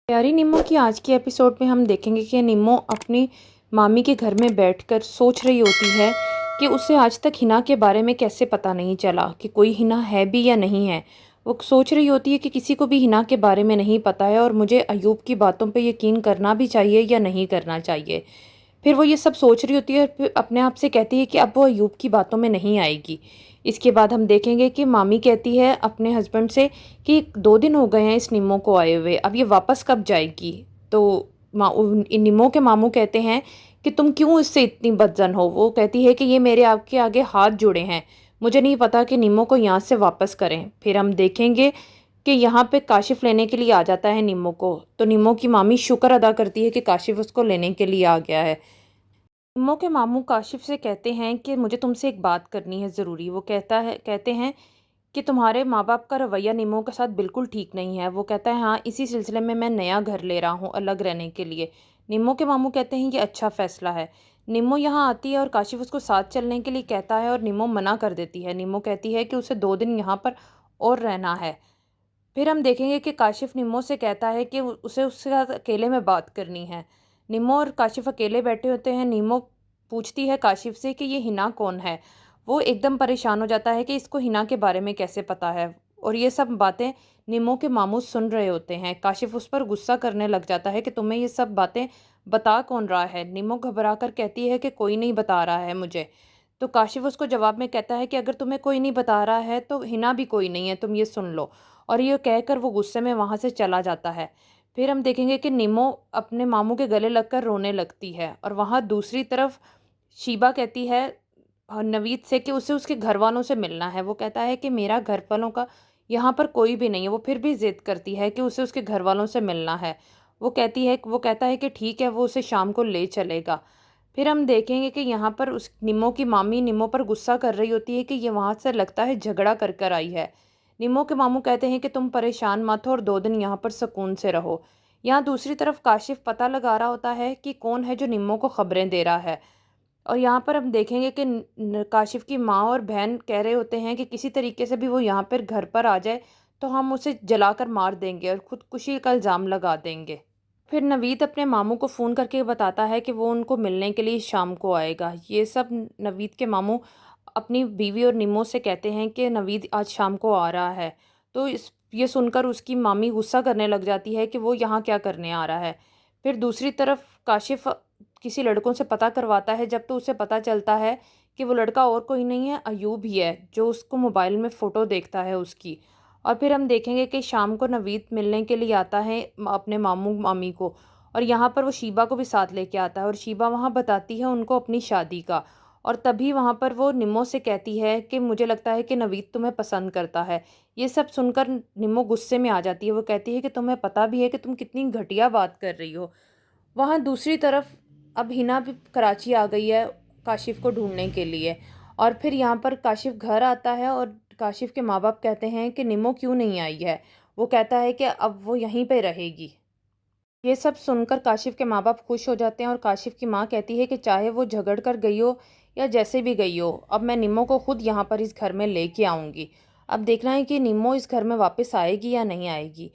प्यारी निम्मो की आज के एपिसोड में हम देखेंगे कि निम्मो अपनी मामी के घर में बैठकर सोच रही होती है कि उसे आज तक हिना के बारे में कैसे पता नहीं चला कि कोई हिना है भी या नहीं है। वो सोच रही होती है कि किसी को भी हिना के बारे में नहीं पता है और मुझे अयूब की बातों पे यकीन करना भी चाहिए या नहीं करना चाहिए। फिर वो ये सब सोच रही होती है और फिर अपने आप से कहती है कि अब वो अयूब की बातों में नहीं आएगी। इसके बाद हम देखेंगे कि मामी कहती है अपने हस्बैंड से कि 2 दिन हो गए हैं इस निम्मो को आए हुए, अब ये वापस कब जाएगी। तो निम्मो के मामू कहते हैं कि तुम क्यों इससे इतनी बदजन हो। वो कहती है कि ये मेरे आपके आगे हाथ जुड़े हैं, मुझे नहीं पता कि निम्मो को यहाँ से वापस करें। फिर हम देखेंगे कि यहाँ पे काशिफ लेने के लिए आ जाता है निम्मो को। तो निम्मो की मामी शुक्र अदा करती है कि काशिफ उसको लेने के लिए आ गया है। निम्मो के मामू काशिफ से कहते हैं कि मुझे तुमसे एक बात करनी है ज़रूरी। वो कहते हैं कि तुम्हारे माँ बाप का रवैया निम्मो के साथ बिल्कुल ठीक नहीं है। वो कहता है हाँ, इसी सिलसिले में मैं नया घर ले रहा हूँ अलग रहने के लिए। निम्मो के मामू कहते हैं ये अच्छा फ़ैसला है। निम्मो यहाँ आती है और काशिफ उसको साथ चलने के लिए कहता है और निम्मो मना कर देती है। निम्मो कहती है कि उसे 2 दिन यहाँ पर और रहना है। फिर हम देखेंगे कि काशिफ निम्मो से कहता है कि उसे उसके साथ अकेले में बात करनी है। निम्मो और काशिफ अकेले बैठे होते हैं। निम्मो पूछती है काशिफ से कि ये हिना कौन है। वो एकदम परेशान हो जाता है कि इसको हिना के बारे में कैसे पता है। और ये सब बातें निम्मो के मामू सुन रहे होते हैं। काशिफ उस पर गुस्सा करने लग जाता है कि तुम्हें ये सब बातें बता कौन रहा है। निम्मो घबरा कर कहती है कि कोई नहीं बता रहा है मुझे। तो काशिफ उसको जवाब में कहता है कि अगर तुम्हें कोई नहीं बता रहा है तो हिना भी कोई नहीं है, तुम ये सुन लो। और ये कहकर वो गुस्से में वहाँ से चला जाता है। फिर हम देखेंगे कि निम्मो अपने मामू के गले लगकर रोने लगती है और वहाँ दूसरी तरफ शीबा कहती है नवीद से कि उसे उसके घर वालों से मिलना है। वो कहता है कि मेरा घर वालों का यहाँ पर कोई भी नहीं है। वो फिर भी ज़िद करती है कि उसे उसके घर वालों से मिलना है। वो कहता है कि ठीक है, वो उसे शाम को ले चलेगा। फिर हम देखेंगे कि यहाँ पर उस निम्मो की मामी निम्मो पर गुस्सा कर रही होती है कि ये वहाँ से लगता है झगड़ा कर कर आई है। निम्मो के मामू कहते हैं कि तुम परेशान मत हो और 2 दिन यहाँ पर सुकून से रहो। यहाँ दूसरी तरफ काशिफ पता लगा रहा होता है कि कौन है जो निम्मो को खबरें दे रहा है। और यहाँ पर हम देखेंगे कि काशिफ की माँ और बहन कह रहे होते हैं कि किसी तरीके से भी वो यहाँ पर घर पर आ जाए तो हम उसे जलाकर मार देंगे और खुदकुशी का इल्ज़ाम लगा देंगे। फिर नवीद अपने मामू को फ़ोन करके बताता है कि वो उनको मिलने के लिए शाम को आएगा। ये सब नवीद के मामू अपनी बीवी और निम्मो से कहते हैं कि नवीद आज शाम को आ रहा है। तो इस ये सुनकर उसकी मामी गुस्सा करने लग जाती है कि वो यहाँ क्या करने आ रहा है। फिर दूसरी तरफ काशिफ किसी लड़कों से पता करवाता है। जब तो उसे पता चलता है कि वो लड़का और कोई नहीं है, अयूब ही है जो उसको मोबाइल में फ़ोटो देखता है उसकी। और फिर हम देखेंगे कि शाम को नवीद मिलने के लिए आता है अपने मामू मामी को। और यहाँ पर वो शीबा को भी साथ लेके आता है और शीबा वहाँ बताती है उनको अपनी शादी का। और तभी वहाँ पर वो निम्मो से कहती है कि मुझे लगता है कि नवीद तुम्हें पसंद करता है। ये सब सुनकर निम्मो गुस्से में आ जाती है। वो कहती है कि तुम्हें पता भी है कि तुम कितनी घटिया बात कर रही हो। वहाँ दूसरी तरफ अब हिना भी कराची आ गई है काशिफ को ढूंढने के लिए। और फिर यहाँ पर काशिफ घर आता है और काशिफ के माँ बाप कहते हैं कि निम्मो क्यों नहीं आई है। वो कहता है कि अब वो यहीं पे रहेगी। ये सब सुनकर काशिफ के माँ बाप खुश हो जाते हैं और काशिफ की माँ कहती है कि चाहे वो झगड़ कर गई हो या जैसे भी गई हो, अब मैं निम्मो को खुद यहाँ पर इस घर में लेके आऊँगी। अब देखना है कि निम्मो इस घर में वापस आएगी या नहीं आएगी।